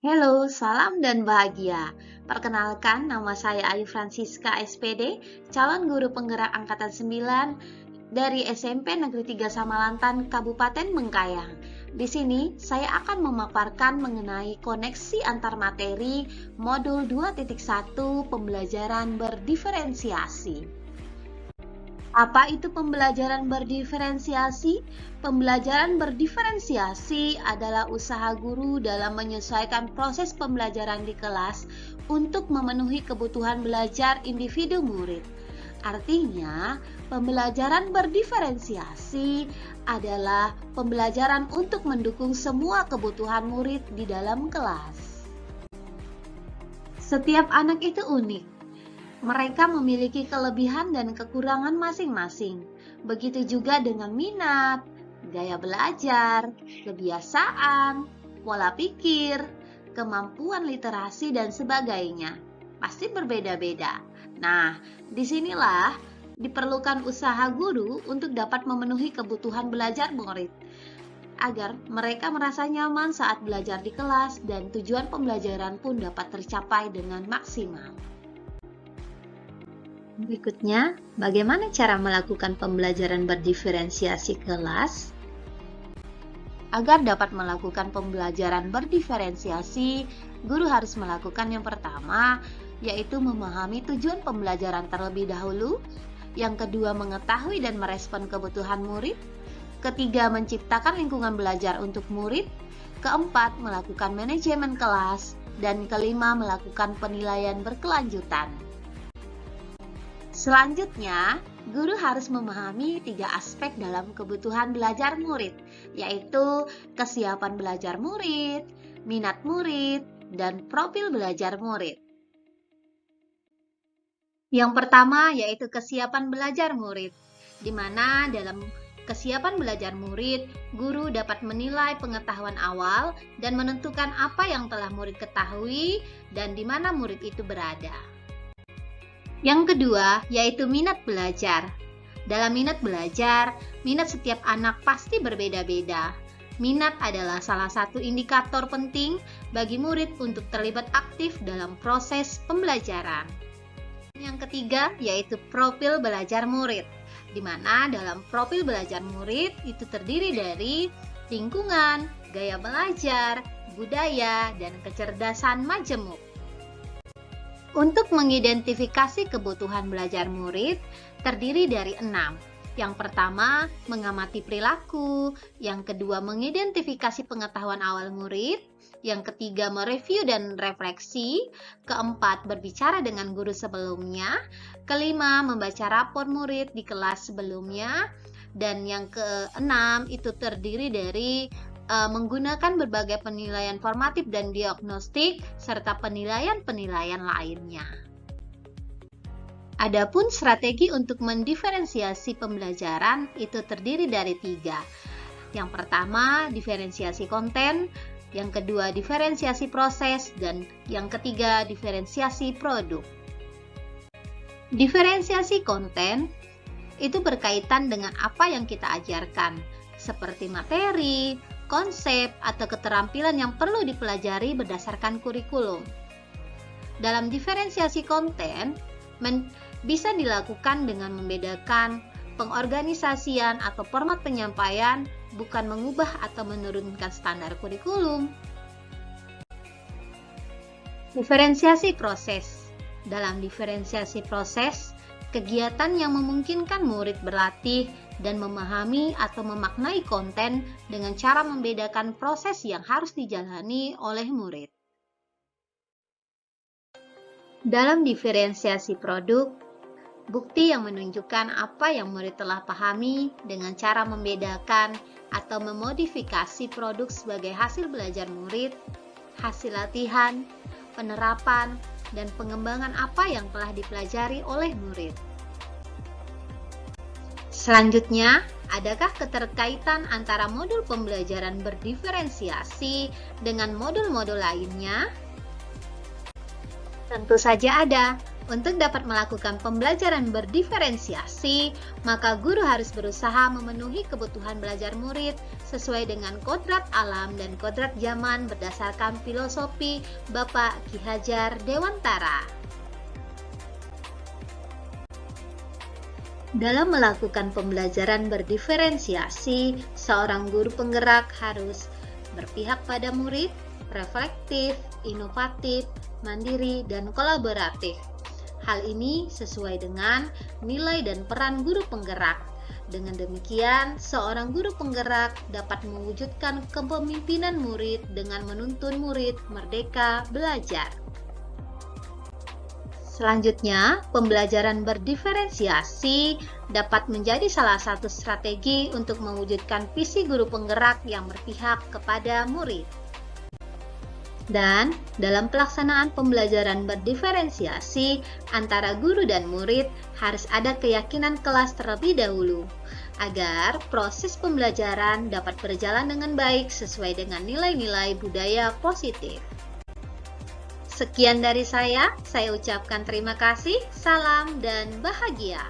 Halo, salam dan bahagia. Perkenalkan, nama saya Ayu Francisca SPD, calon guru penggerak angkatan 9 dari SMP Negeri 3 Samalantan, Kabupaten Bengkayang. Di sini, saya akan memaparkan mengenai koneksi antar materi modul 2.1 pembelajaran berdiferensiasi. Apa itu pembelajaran berdiferensiasi? Pembelajaran berdiferensiasi adalah usaha guru dalam menyesuaikan proses pembelajaran di kelas untuk memenuhi kebutuhan belajar individu murid. Artinya, pembelajaran berdiferensiasi adalah pembelajaran untuk mendukung semua kebutuhan murid di dalam kelas. Setiap anak itu unik. Mereka memiliki kelebihan dan kekurangan masing-masing. Begitu juga dengan minat, gaya belajar, kebiasaan, pola pikir, kemampuan literasi, dan sebagainya. Pasti berbeda-beda. Nah, disinilah diperlukan usaha guru untuk dapat memenuhi kebutuhan belajar murid, agar mereka merasa nyaman saat belajar di kelas dan tujuan pembelajaran pun dapat tercapai dengan maksimal. Berikutnya, bagaimana cara melakukan pembelajaran berdiferensiasi kelas? Agar dapat melakukan pembelajaran berdiferensiasi, guru harus melakukan yang pertama, yaitu memahami tujuan pembelajaran terlebih dahulu. Yang kedua, mengetahui dan merespon kebutuhan murid. Ketiga, menciptakan lingkungan belajar untuk murid. Keempat, melakukan manajemen kelas. Dan kelima, melakukan penilaian berkelanjutan. Selanjutnya, guru harus memahami 3 aspek dalam kebutuhan belajar murid, yaitu kesiapan belajar murid, minat murid, dan profil belajar murid. Yang pertama yaitu kesiapan belajar murid, di mana dalam kesiapan belajar murid, guru dapat menilai pengetahuan awal dan menentukan apa yang telah murid ketahui dan di mana murid itu berada. Yang kedua, yaitu minat belajar. Dalam minat belajar, minat setiap anak pasti berbeda-beda. Minat adalah salah satu indikator penting bagi murid untuk terlibat aktif dalam proses pembelajaran. Yang ketiga, yaitu profil belajar murid, di mana dalam profil belajar murid itu terdiri dari lingkungan, gaya belajar, budaya, dan kecerdasan majemuk. Untuk mengidentifikasi kebutuhan belajar murid, terdiri dari 6. Yang pertama, mengamati perilaku. Yang kedua, mengidentifikasi pengetahuan awal murid. Yang ketiga, mereview dan refleksi. Keempat, berbicara dengan guru sebelumnya. Kelima, membaca rapor murid di kelas sebelumnya. Dan yang keenam, itu terdiri dari menggunakan berbagai penilaian formatif dan diagnostik, serta penilaian-penilaian lainnya. Adapun strategi untuk mendiferensiasi pembelajaran itu terdiri dari 3. Yang pertama, diferensiasi konten, yang kedua, diferensiasi proses, dan yang ketiga, diferensiasi produk. Diferensiasi konten itu berkaitan dengan apa yang kita ajarkan, seperti materi, konsep, atau keterampilan yang perlu dipelajari berdasarkan kurikulum. Dalam diferensiasi konten, bisa dilakukan dengan membedakan pengorganisasian atau format penyampaian, bukan mengubah atau menurunkan standar kurikulum. Diferensiasi proses. Dalam diferensiasi proses, kegiatan yang memungkinkan murid berlatih dan memahami atau memaknai konten dengan cara membedakan proses yang harus dijalani oleh murid. Dalam diferensiasi produk, bukti yang menunjukkan apa yang murid telah pahami dengan cara membedakan atau memodifikasi produk sebagai hasil belajar murid, hasil latihan, penerapan, dan pengembangan apa yang telah dipelajari oleh murid. Selanjutnya, adakah keterkaitan antara modul pembelajaran berdiferensiasi dengan modul-modul lainnya? Tentu saja ada. Untuk dapat melakukan pembelajaran berdiferensiasi, maka guru harus berusaha memenuhi kebutuhan belajar murid sesuai dengan kodrat alam dan kodrat zaman berdasarkan filosofi Bapak Ki Hajar Dewantara. Dalam melakukan pembelajaran berdiferensiasi, seorang guru penggerak harus berpihak pada murid, reflektif, inovatif, mandiri, dan kolaboratif. Hal ini sesuai dengan nilai dan peran guru penggerak. Dengan demikian, seorang guru penggerak dapat mewujudkan kepemimpinan murid dengan menuntun murid merdeka belajar. Selanjutnya, pembelajaran berdiferensiasi dapat menjadi salah satu strategi untuk mewujudkan visi guru penggerak yang berpihak kepada murid. Dan dalam pelaksanaan pembelajaran berdiferensiasi antara guru dan murid harus ada keyakinan kelas terlebih dahulu agar proses pembelajaran dapat berjalan dengan baik sesuai dengan nilai-nilai budaya positif. Sekian dari saya ucapkan terima kasih, salam dan bahagia.